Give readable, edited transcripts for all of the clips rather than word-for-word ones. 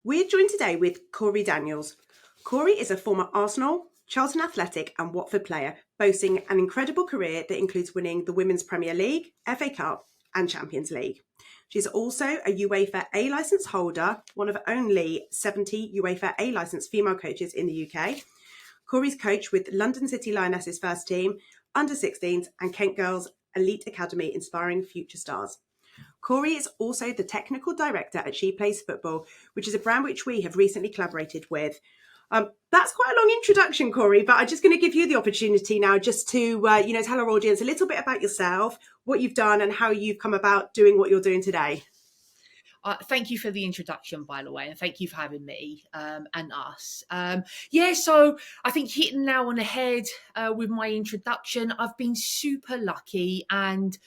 We're joined today with Cori Daniels. Cori is a former Arsenal, Charlton Athletic and Watford player, boasting an incredible career that includes winning the Women's Premier League, FA Cup and Champions League. She's also a UEFA A licence holder, one of only 70 UEFA A licence female coaches in the UK. Cori's coached with London City Lionesses first team, under 16s and Kent Girls Elite Academy, inspiring future stars. Cori is also the technical director at She Plays Football, which is a brand which we have recently collaborated with. That's quite a long introduction, Cori, but I'm just going to give you the opportunity now just to, tell our audience a little bit about yourself, what you've done and how you've come about doing what you're doing today. Thank you for the introduction, by the way, and thank you for having me and us. So I think hitting now on the head with my introduction, I've been super lucky, and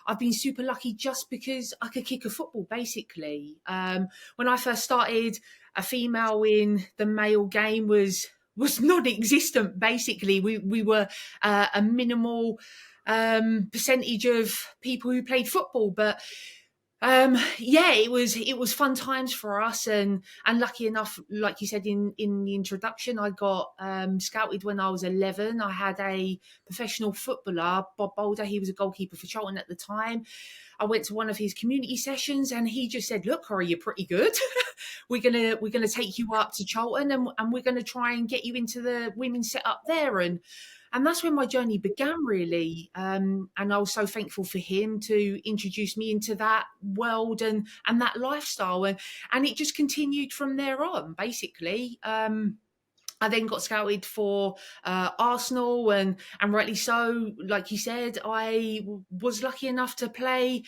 I've been super lucky just because I could kick a football, basically. When I first started, a female in the male game was non-existent, basically. We were a minimal percentage of people who played football, but it was fun times for us, and lucky enough, like you said in the introduction, I got scouted when I was 11. I had a professional footballer, Bob Boulder. He was a goalkeeper for Charlton at the time. I went to one of his community sessions and he just said, "Look, Cori, you're pretty good. we're gonna take you up to Charlton and we're gonna try and get you into the women's set up there." And that's when my journey began, really. And I was so thankful for him to introduce me into that world and that lifestyle. And it just continued from there on, basically. I then got scouted for Arsenal, and rightly so. Like you said, I was lucky enough to play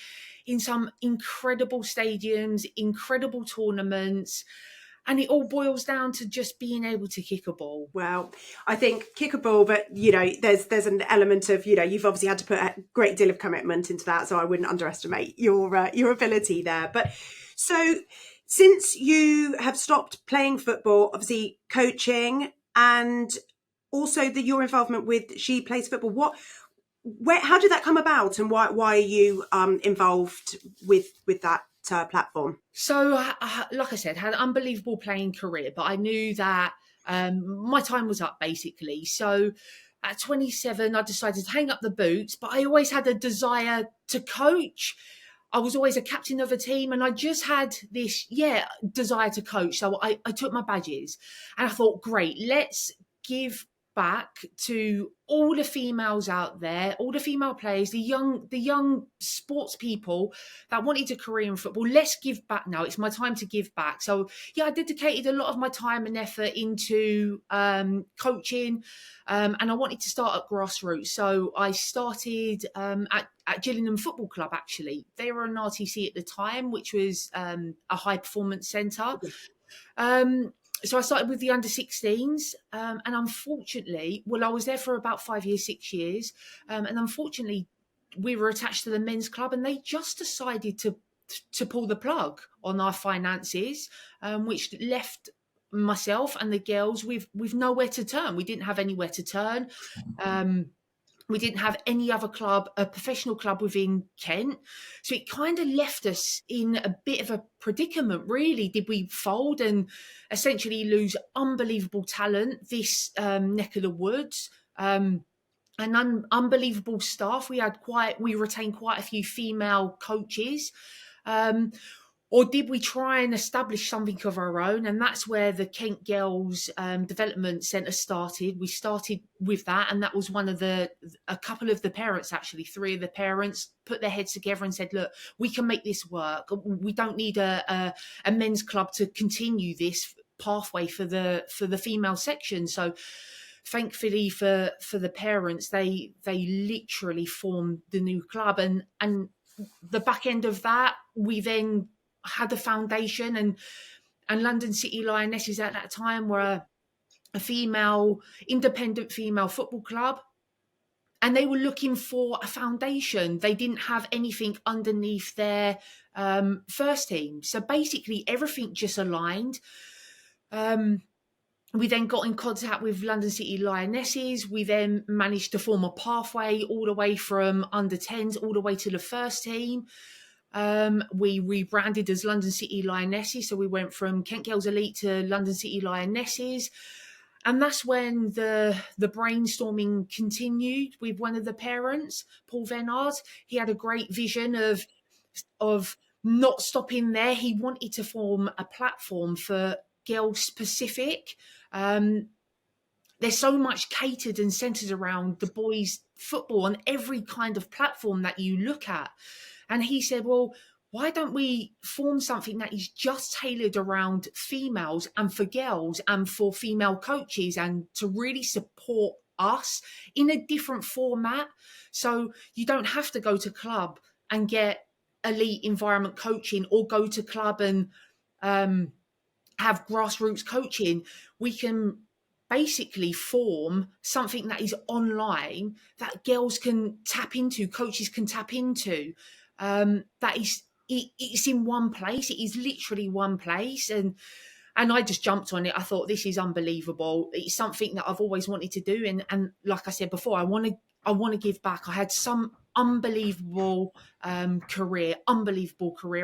in some incredible stadiums, incredible tournaments. And it all boils down to just being able to kick a ball. Well, I think kick a ball, but there's an element of you've obviously had to put a great deal of commitment into that, so I wouldn't underestimate your ability there. But so since you have stopped playing football, obviously coaching, and also your involvement with She Plays Football, how did that come about, and why are you involved with that platform? So, like I said, had an unbelievable playing career, but I knew that my time was up, basically. So at 27, I decided to hang up the boots, but I always had a desire to coach. I was always a captain of a team, and I just had this, desire to coach. So I took my badges and I thought, great, let's give back to all the females out there, all the female players, the young sports people that wanted a career in football. Let's give back now. It's my time to give back. So I dedicated a lot of my time and effort into coaching, and I wanted to start at Grassroots. So I started at Gillingham Football Club, actually. They were an RTC at the time, which was a high performance centre. So I started with the under 16s, and unfortunately, I was there for about 5 years, 6 years, and unfortunately, we were attached to the men's club, and they just decided to pull the plug on our finances, which left myself and the girls with nowhere to turn. We didn't have anywhere to turn. We didn't have any other club, a professional club within Kent. So it kind of left us in a bit of a predicament, really. Did we fold and essentially lose unbelievable talent, this neck of the woods, and unbelievable staff? We retained quite a few female coaches. Or did we try and establish something of our own? And that's where the Kent Girls Development Centre started. We started with that, and that was a couple of the parents, actually, 3 of the parents put their heads together and said, look, we can make this work. We don't need a men's club to continue this pathway for the female section. So thankfully for the parents, they literally formed the new club. And the back end of that, we then had a foundation, and London City Lionesses at that time were a independent female football club, and they were looking for a foundation. They didn't have anything underneath their first team. So basically everything just aligned. We then got in contact with London City Lionesses. We then managed to form a pathway all the way from under 10s all the way to the first team. We rebranded as London City Lionesses, so we went from Kent Girls Elite to London City Lionesses. And that's when the brainstorming continued with one of the parents, Paul Venard. He had a great vision of not stopping there. He wanted to form a platform for girls specific. There's so much catered and centered around the boys' football on every kind of platform that you look at. And he said, well, why don't we form something that is just tailored around females and for girls and for female coaches, and to really support us in a different format? So you don't have to go to club and get elite environment coaching, or go to club and have grassroots coaching. We can basically form something that is online that girls can tap into, coaches can tap into. That is, it's in one place. It is literally one place. And I just jumped on it. I thought, this is unbelievable. It's something that I've always wanted to do. And like I said before, I want to give back. I had some unbelievable career,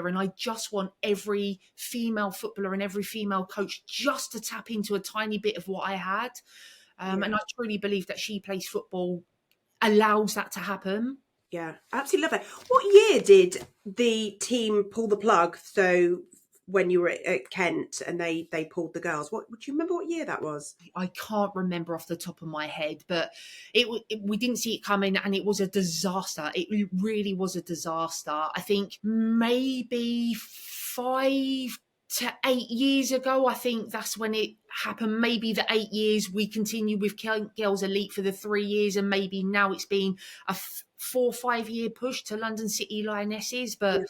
and I just want every female footballer and every female coach just to tap into a tiny bit of what I had. And I truly believe that She Plays Football allows that to happen. Yeah, absolutely love it. What year did the team pull the plug? So when you were at Kent and they pulled the girls, what do you remember what year that was? I can't remember off the top of my head, but we didn't see it coming, and it was a disaster. It really was a disaster. I think maybe 5 to 8 years ago, I think that's when it happened. Maybe the 8 years, we continued with Girls Elite for the 3 years, and maybe now it's been a 4 or 5 year push to London City Lionesses. But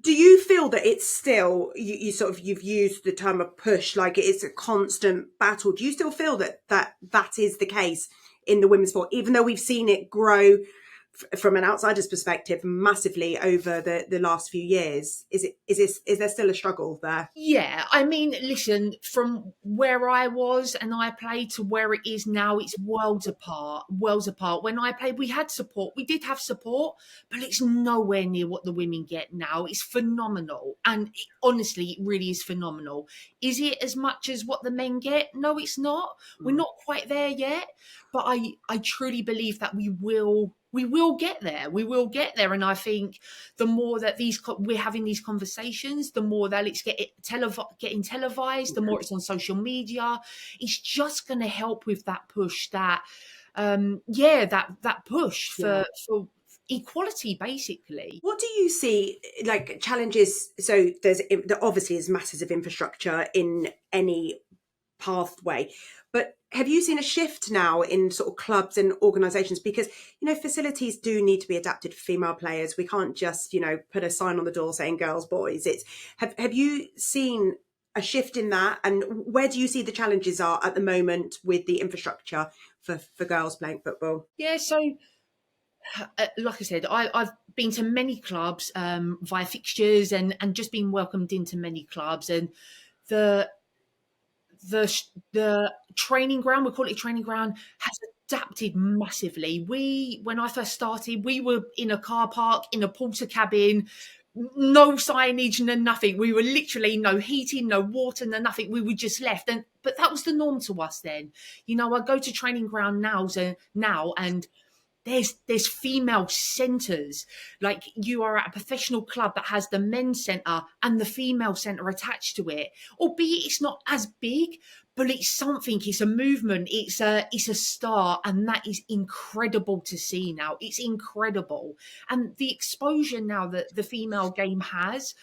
do you feel that it's still, you sort of, you've used the term of push, like it's a constant battle? Do you still feel that is the case in the women's sport, even though we've seen it grow from an outsider's perspective massively over the last few years? Is there still a struggle there? yeah, I mean, listen, from where I was and I played to where it is now, it's worlds apart, worlds apart. When I played, we had support. We did have support, but it's nowhere near what the women get now. It's phenomenal. And honestly, it really is phenomenal. Is it as much as what the men get? No, it's not. We're not quite there yet. But I truly believe that we will get there. We will get there. And I think the more that we're having these conversations, the more that it's getting televised, the more it's on social media. It's just going to help with that push, that push for equality, basically. What do you see like challenges? So there obviously is masses of infrastructure in any pathway, but have you seen a shift now in sort of clubs and organisations? Because, facilities do need to be adapted for female players. We can't just, put a sign on the door saying girls, boys. Have you seen a shift in that? And where do you see the challenges are at the moment with the infrastructure for girls playing football? Yeah, so like I said, I've been to many clubs via fixtures and just been welcomed into many clubs, and the training ground, we call it a training ground, has adapted massively. When I first started, we were in a car park, in a porter cabin, no signage, no nothing. We were literally no heating, no water, no nothing. We were just left. But that was the norm to us then. I go to training ground now and there's female centres. Like, you are at a professional club that has the men's centre and the female centre attached to it. Albeit it's not as big, but it's something. It's a movement. It's a start, and that is incredible to see now. It's incredible, and the exposure now that the female game has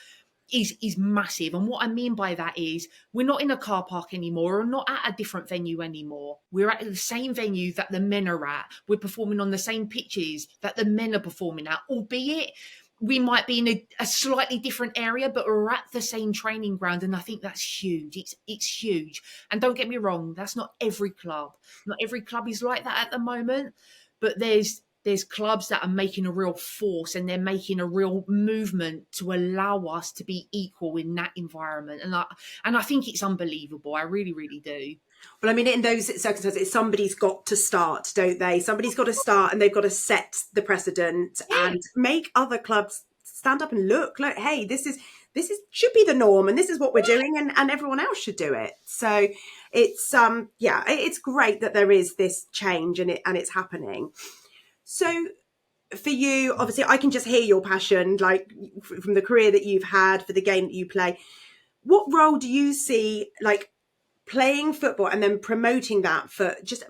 is massive. And what I mean by that is, we're not in a car park anymore, or not at a different venue anymore. We're at the same venue that the men are at. We're performing on the same pitches that the men are performing at, albeit we might be in a slightly different area, but we're at the same training ground. And I think that's huge. It's huge. And don't get me wrong, that's not every club. Not every club is like that at the moment, but there's clubs that are making a real force, and they're making a real movement to allow us to be equal in that environment. And I think it's unbelievable. I really, really do. Well, I mean, in those circumstances, somebody's got to start, don't they? Somebody's got to start, and they've got to set the precedent and make other clubs stand up and look like, hey, this is should be the norm, and this is what we're doing, and everyone else should do it. So it's yeah, it's great that there is this change, and it's happening. So for you, obviously, I can just hear your passion, like from the career that you've had, for the game that you play. What role do you see, like, playing football and then promoting that, for just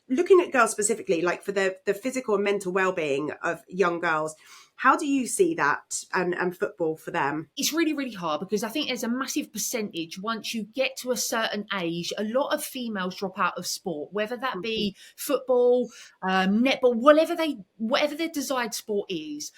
looking at girls specifically, like for the physical and mental well-being of young girls? How do you see that, and football for them? It's really, really hard because I think there's a massive percentage once you get to a certain age, a lot of females drop out of sport, whether that be football, netball, whatever their desired sport is.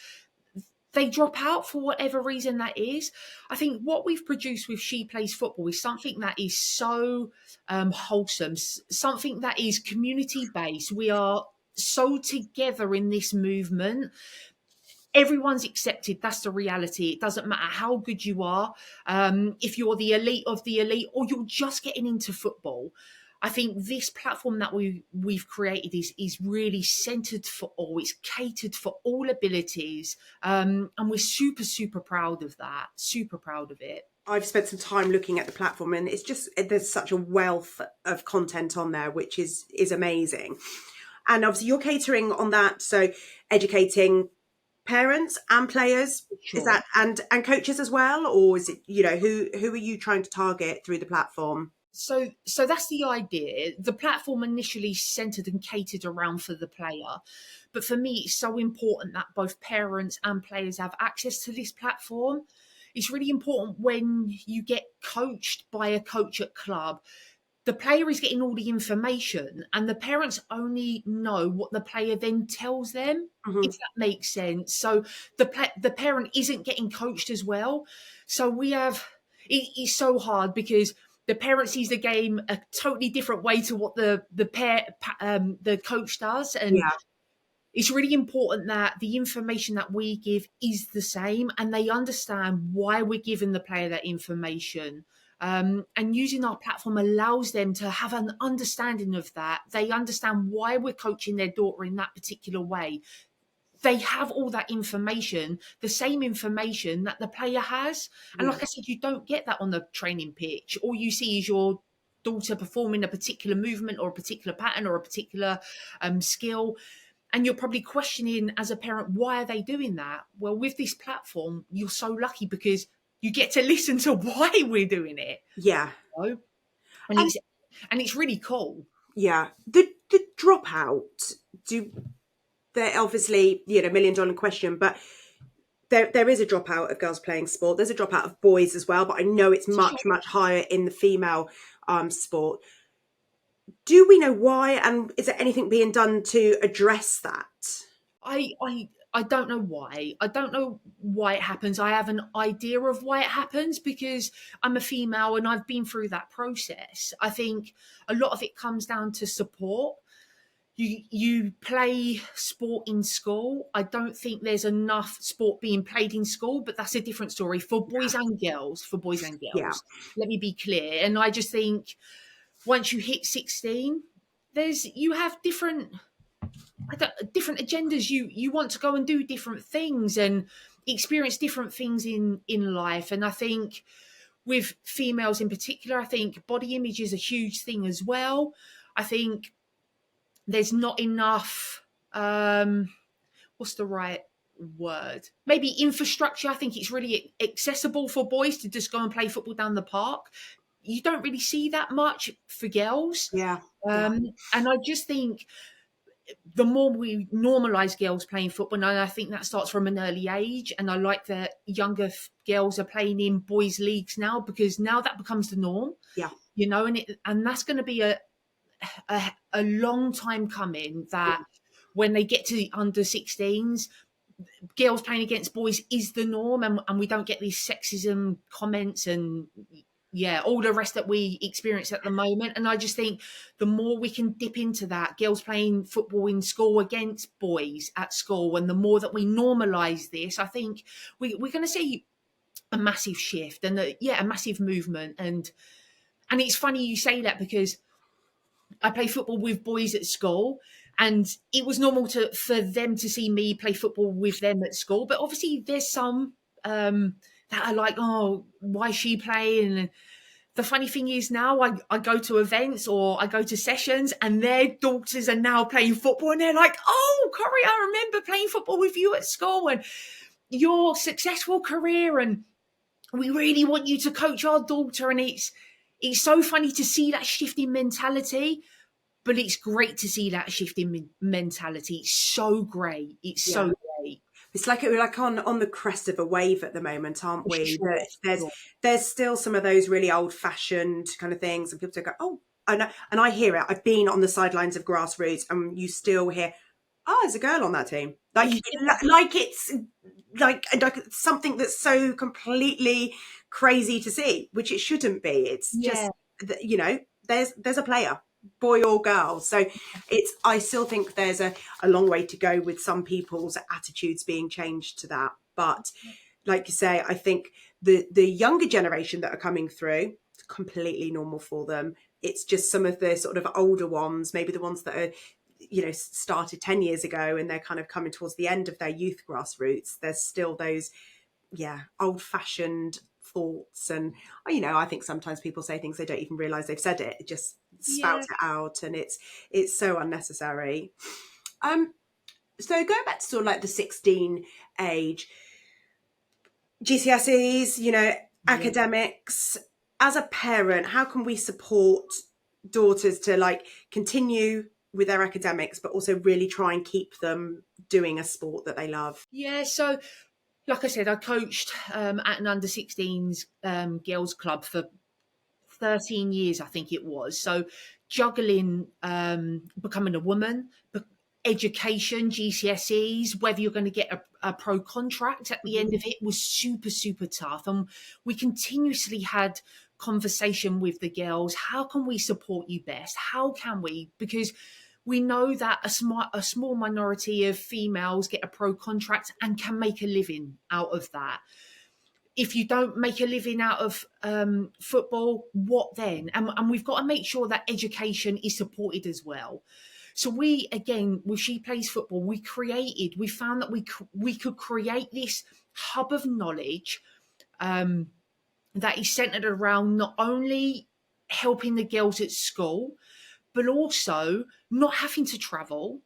They drop out for whatever reason that is. I think what we've produced with She Plays Football is something that is so wholesome, something that is community based. We are so together in this movement. Everyone's accepted. That's the reality. It doesn't matter how good you are, if you're the elite of the elite or you're just getting into football. I think this platform that we've created is really centered for all. It's catered for all abilities, and we're super, super proud of that. Super proud of it. I've spent some time looking at the platform, and it's just, there's such a wealth of content on there, which is amazing. And obviously you're catering on that, so educating parents and players. Sure. Is that, and coaches as well, or is it, who are you trying to target through the platform? So that's the idea. The platform initially centered and catered around for the player. But for me, it's so important that both parents and players have access to this platform. It's really important when you get coached by a coach at club. The player is getting all the information and the parents only know what the player then tells them, if that makes sense. So the parent isn't getting coached as well. So we have, it's so hard because the parent sees the game a totally different way to what the coach does. And it's really important that the information that we give is the same and they understand why we're giving the player that information. And using our platform allows them to have an understanding of that. They understand why we're coaching their daughter in that particular way. They have all that information, the same information that the player has. And like I said, you don't get that on the training pitch. All you see is your daughter performing a particular movement or a particular pattern or a particular skill. And you're probably questioning as a parent, why are they doing that? Well, with this platform, you're so lucky because you get to listen to why we're doing it. Yeah. You know? And it's really cool. Yeah. The dropout, they're obviously, $1 million question, but there is a dropout of girls playing sport. There's a dropout of boys as well, but I know it's much, much higher in the female sport. Do we know why, and is there anything being done to address that? I don't know why. I don't know why it happens. I have an idea of why it happens because I'm a female and I've been through that process. I think a lot of it comes down to support. You play sport in school. I don't think there's enough sport being played in school, but that's a different story for boys and girls. Yeah. Let me be clear. And I just think once you hit 16, you have different agendas. You want to go and do different things and experience different things in life. And I think with females in particular, I think body image is a huge thing as well. I think there's not enough, what's the right word? Maybe infrastructure. I think it's really accessible for boys to just go and play football down the park. You don't really see that much for girls. Yeah. And I just think the more we normalise girls playing football, and I think that starts from an early age, and I like that younger girls are playing in boys' leagues now because now that becomes the norm. Yeah. And that's going to be a long time coming that when they get to the under 16s, girls playing against boys is the norm and we don't get these sexism comments and all the rest that we experience at the moment. And I just think the more we can dip into that, girls playing football in school against boys at school, and the more that we normalise this, I think we're going to see a massive shift and a massive movement. And it's funny you say that because I play football with boys at school and it was normal for them to see me play football with them at school. But obviously there's some that are like, oh, why is she playing? And the funny thing is now I go to events or I go to sessions and their daughters are now playing football and they're like, oh, Cori, I remember playing football with you at school and your successful career, and we really want you to coach our daughter. And it's so funny to see that shift in mentality, but it's great to see that shift in mentality. It's so great. It's so great. It's like we're like on the crest of a wave at the moment, aren't we? Sure, There's still some of those really old fashioned kind of things, and people go, oh, I know, and I hear it. I've been on the sidelines of Grassroots, and you still hear, oh, there's a girl on that team, like it's like something that's so completely crazy to see, which it shouldn't be. It's just there's a player, boy or girl. So I still think there's a long way to go with some people's attitudes being changed to that. But like you say, I think the younger generation that are coming through, it's completely normal for them. It's just some of the sort of older ones, maybe the ones that are, started 10 years ago and they're kind of coming towards the end of their youth Grassroots. There's still those, old fashioned thoughts. And, I think sometimes people say things they don't even realize they've said it. It just spouts it out, and it's so unnecessary. So going back to sort of like the 16 age, GCSEs, academics, as a parent, how can we support daughters to like continue with their academics, but also really try and keep them doing a sport that they love? Yeah, so like I said, I coached at an under 16s girls club for 13 years, I think it was. So juggling becoming a woman, education, GCSEs, whether you're going to get a pro contract at the end of it was super, super tough. And we continuously had conversation with the girls. How can we support you best? How can we? Because we know that a small minority of females get a pro contract and can make a living out of that. If you don't make a living out of football, what then? And we've got to make sure that education is supported as well. So we, again, with She Plays Football, we found that we could create this hub of knowledge that is centered around not only helping the girls at school, but also not having to travel.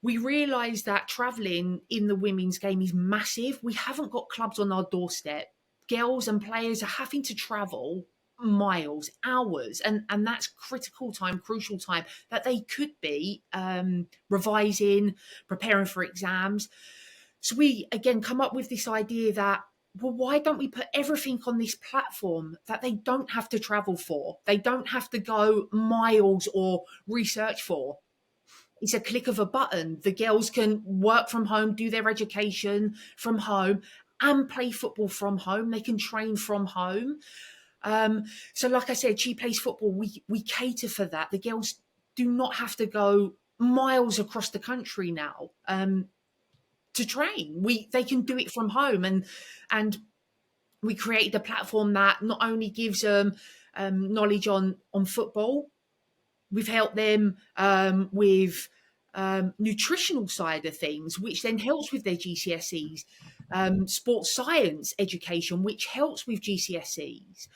We realise that travelling in the women's game is massive. We haven't got clubs on our doorstep. Girls and players are having to travel miles, hours, and that's critical time, crucial time that they could be revising, preparing for exams. So we, again, come up with this idea that, well, why don't we put everything on this platform that they don't have to travel for? They don't have to go miles or research for. It's a click of a button. The girls can work from home, do their education from home, and play football from home. They can train from home. So like I said, She Plays Football. We cater for that. The girls do not have to go miles across the country now to train. They can do it from home, and we created a platform that not only gives them knowledge on football. We've helped them with nutritional side of things, which then helps with their GCSEs. Sports science education, which helps with GCSEs.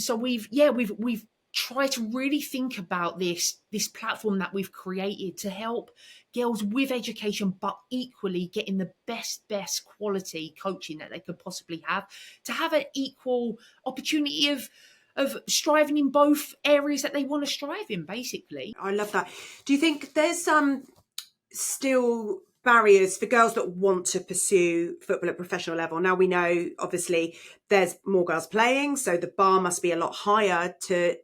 So we've tried to really think about this platform that we've created to help girls with education, but equally getting the best quality coaching that they could possibly have, to have an equal opportunity of striving in both areas that they want to strive in, basically. I love that. Do you think there's still barriers for girls that want to pursue football at professional level? Now, we know obviously there's more girls playing, so the bar must be a lot higher to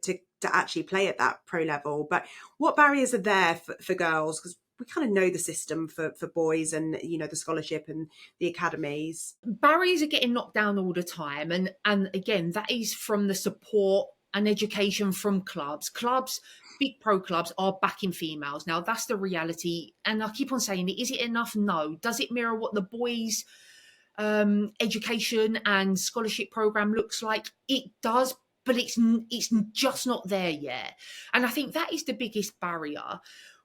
actually play at that pro level. But what barriers are there for girls? Because we kind of know the system for boys and, the scholarship and the academies. Barriers are getting knocked down all the time. And again, that is from the support and education from clubs. Big pro clubs are backing females. Now, that's the reality. And I keep on saying it. Is it enough? No. Does it mirror what the boys' education and scholarship program looks like? It does, but it's just not there yet. And I think that is the biggest barrier.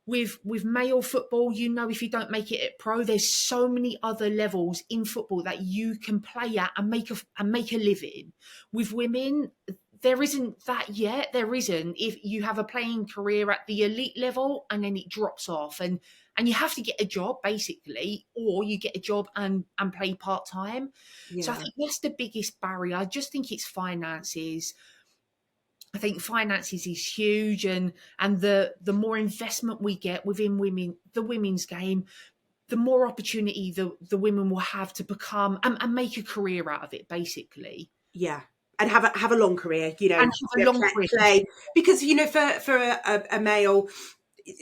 with male football, you know, if you don't make it at pro, there's so many other levels in football that you can play at and make a living. With women, there isn't that yet. There isn't. If you have a playing career at the elite level and then it drops off, and you have to get a job basically, or you get a job and play part time. So I Yeah. think that's the biggest barrier. I just think it's finances. I think finances is huge, and the more investment we get within the women's game, the more opportunity the women will have to become and make a career out of it, basically. Yeah. And have a long career, you know, And have a long career. play. Because, you know, for a male,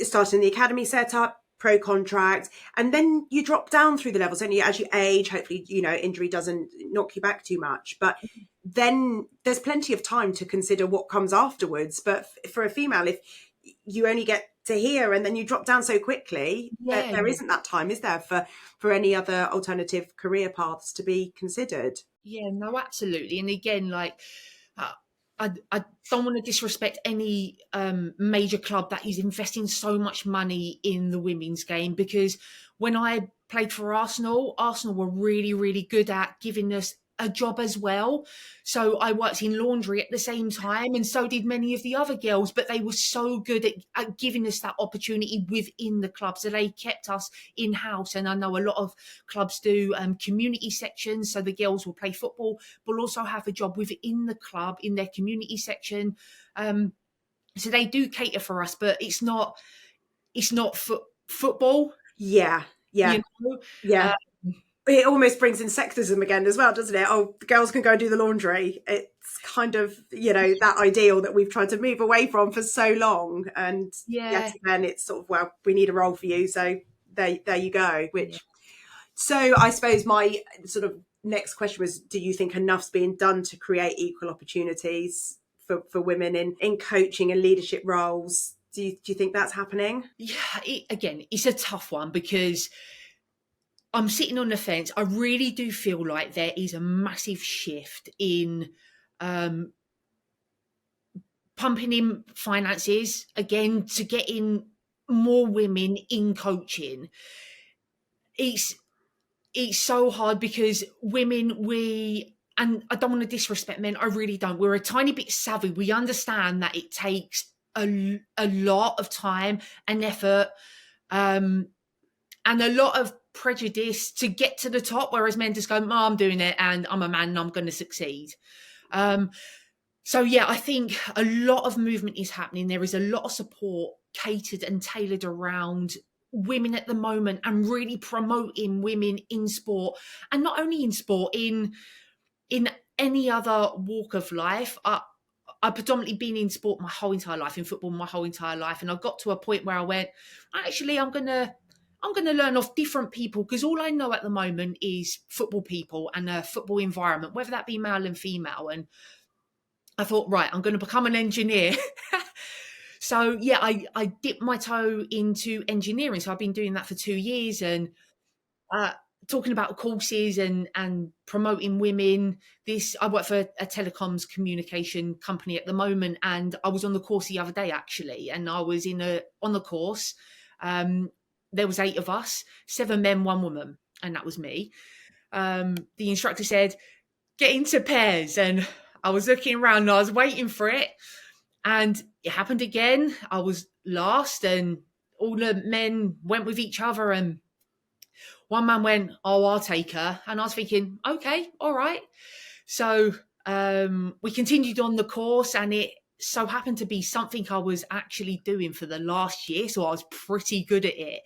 starting the academy setup, pro contract, and then you drop down through the levels, and you, as you age, hopefully, you know, injury doesn't knock you back too much. But then there's plenty of time to consider what comes afterwards. But for a female, if you only get to here and then you drop down so quickly, Yeah. there isn't that time, is there, for any other alternative career paths to be considered? Yeah, no, absolutely. And again, like, uh, I don't want to disrespect any major club that is investing so much money in the women's game, because when I played for Arsenal, Arsenal were really, really good at giving us a job as well. So I worked in laundry at the same time, and so did many of the other girls, but they were so good at giving us that opportunity within the club. So they kept us in-house. And I know a lot of clubs do community sections, so the girls will play football, but also have a job within the club in their community section. So they do cater for us, but it's not football, Yeah. you Yeah. know. Yeah. It almost brings in sexism again as well, doesn't it? Oh, the girls can go and do the laundry. It's kind of, you know, that ideal that we've tried to move away from for so long. And Yeah. yet again, it's sort of, well, we need a role for you. So there you go. Yeah. So I suppose my sort of next question was, do you think enough's being done to create equal opportunities for women in coaching and leadership roles? Do you think that's happening? Yeah, again, it's a tough one because I'm sitting on the fence. I really do feel like there is a massive shift in um, pumping in finances again to get in more women in coaching. It's so hard because women, and I don't want to disrespect men, I really don't. We're a tiny bit savvy. We understand that it takes a lot of time and effort, and a lot of prejudice to get to the top, whereas men just go, oh, I'm doing it and I'm a man and I'm going to succeed. So yeah, I think a lot of movement is happening. There is a lot of support catered and tailored around women at the moment, and really promoting women in sport, and not only in sport, in any other walk of life. I've predominantly been in sport my whole entire life, in football my whole entire life, and I got to a point where I went, actually, I'm gonna learn off different people, because all I know at the moment is football people and a football environment, whether that be male and female. And I thought, right, I'm going to become an engineer. So yeah, I dipped my toe into engineering. So I've been doing that for 2 years, and talking about courses and promoting women. I work for a telecoms communication company at the moment, and I was on the course the other day actually, and I was on the course. There was 8 of us, 7 men, 1 woman, and that was me. The instructor said, get into pairs, and I was looking around and I was waiting for it, and it happened again. I was last, and all the men went with each other, and one man went, oh, I'll take her. And I was thinking, okay, all right. So we continued on the course, and it so happened to be something I was actually doing for the last year. So I was pretty good at it.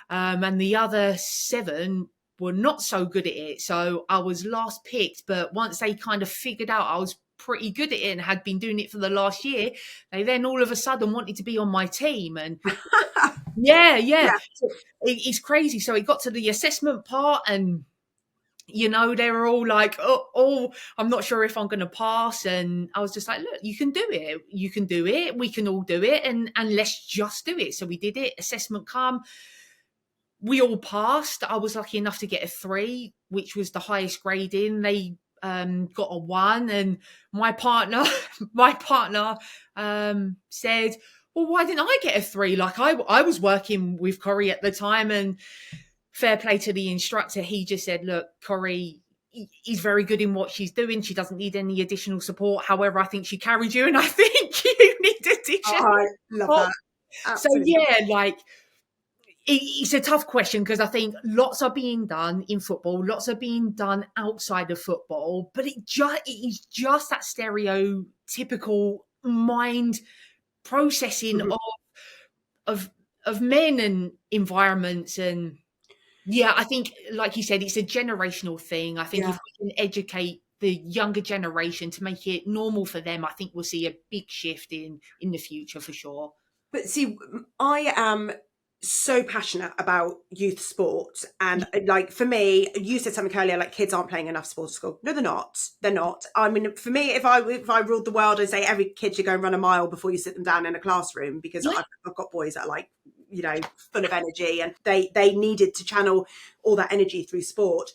And the other 7 were not so good at it. So I was last picked. But once they kind of figured out I was pretty good at it and had been doing it for the last year, they then all of a sudden wanted to be on my team. And yeah. So it's crazy. So it got to the assessment part, and you know, they were all like, oh, I'm not sure if I'm going to pass. And I was just like, look, you can do it. You can do it. We can all do it. And let's just do it. So we did it. Assessment come. We all passed. I was lucky enough to get a 3, which was the highest grade in. They got a 1. And my partner said, well, why didn't I get a 3? Like I was working with Cori at the time, and fair play to the instructor. He just said, look, Cori is very good in what she's doing. She doesn't need any additional support. However, I think she carried you, and I think you need Oh, additional I love support. that. So Absolutely. yeah, like it's a tough question because I think lots are being done in football, lots are being done outside of football, but it is just that stereotypical mind processing Mhm. of of men and environments. And yeah, I think, like you said, it's a generational thing. I think Yeah. if we can educate the younger generation to make it normal for them, I think we'll see a big shift in the future for sure. But see, I am so passionate about youth sport, and Yeah, like for me, you said something earlier, like kids aren't playing enough sport at school. No, they're not. They're not. I mean, for me, if I ruled the world and say every kid should go and run a mile before you sit them down in a classroom, because yeah, I've got boys that are like, full of energy, and they needed to channel all that energy through sport.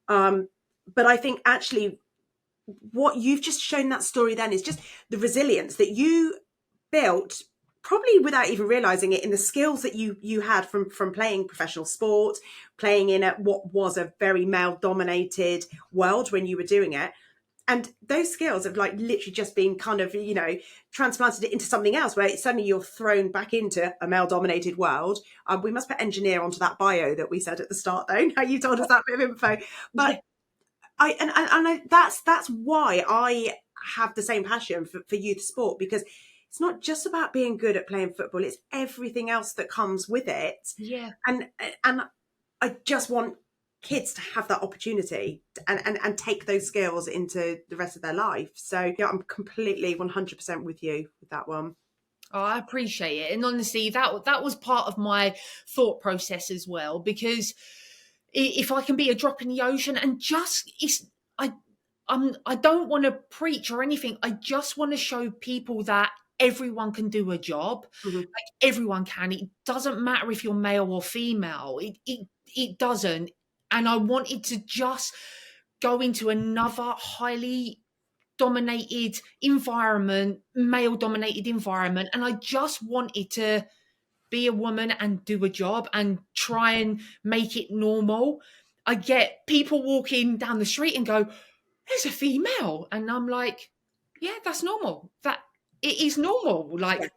But I think actually what you've just shown that story then is just the resilience that you built, probably without even realizing it, in the skills that you had from playing professional sport, playing in what was a very male dominated world when you were doing it. And those skills have like literally just been kind of transplanted into something else, where suddenly you're thrown back into a male dominated world. We must put engineer onto that bio that we said at the start, though. Now you told us that bit of info. But yeah, that's why I have the same passion for youth sport, because it's not just about being good at playing football, it's everything else that comes with it. yeah. And I just want kids to have that opportunity and take those skills into the rest of their life. So yeah, I'm completely 100% with you with that one. Oh, I appreciate it, and honestly, that was part of my thought process as well. Because if I can be a drop in the ocean, and just I I don't want to preach or anything. I just want to show people that everyone can do a job. Mhm. Like everyone can. It doesn't matter if you're male or female. It doesn't. And I wanted to just go into another highly dominated environment, male dominated environment, and I just wanted to be a woman and do a job and try and make it normal. I get people walking down the street and go, there's a female. And I'm like, yeah, that's normal. That it is normal. Yeah. Like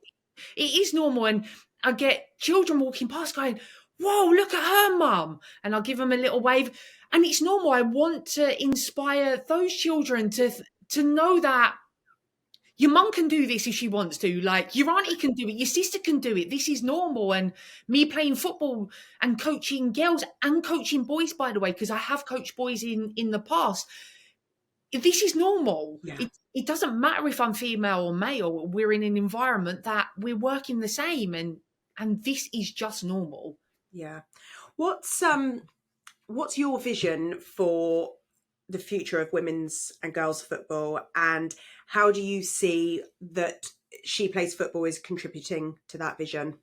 it is normal. And I get children walking past going, whoa, look at her mum. And I'll give them a little wave. And it's normal. I want to inspire those children to know that your mum can do this if she wants to. Like your auntie can do it, your sister can do it. This is normal. And me playing football and coaching girls and coaching boys, by the way, because I have coached boys in the past. This is normal. Yeah. It doesn't matter if I'm female or male. We're in an environment that we're working the same, and this is just normal. Yeah. What's what's your vision for the future of women's and girls football, and how do you see that She Plays Football is contributing to that vision?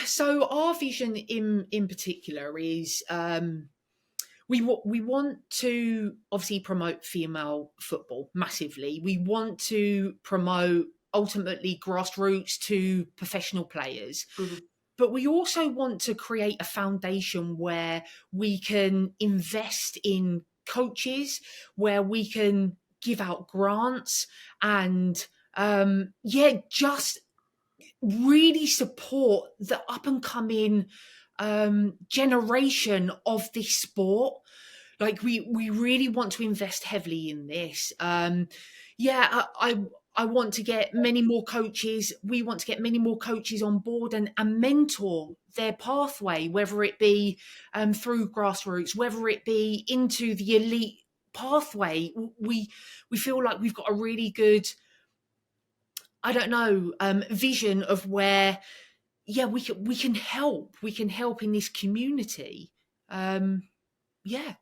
So our vision in particular is we want to obviously promote female football massively. We want to promote ultimately grassroots to professional players. Mhm. But we also want to create a foundation where we can invest in coaches, where we can give out grants and yeah, just really support the up and coming generation of this sport. Like we really want to invest heavily in this. Yeah, I want to get many more coaches. We want to get many more coaches on board and mentor their pathway, whether it be through grassroots, whether it be into the elite pathway. We feel like we've got a really good, I don't know, vision of where, yeah, we can help in this community. Yeah.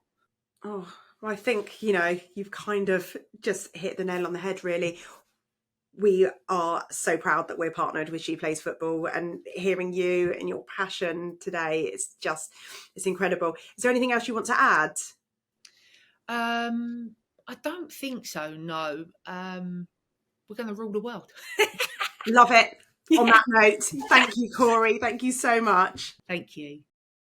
Oh, well, I think, you've kind of just hit the nail on the head, really. We are so proud that we're partnered with She Plays Football, and hearing you and your passion today, it's incredible. Is there anything else you want to add? I don't think so. No. We're going to rule the world. Love it. On that note, thank you, Cori. Thank you so much. Thank you.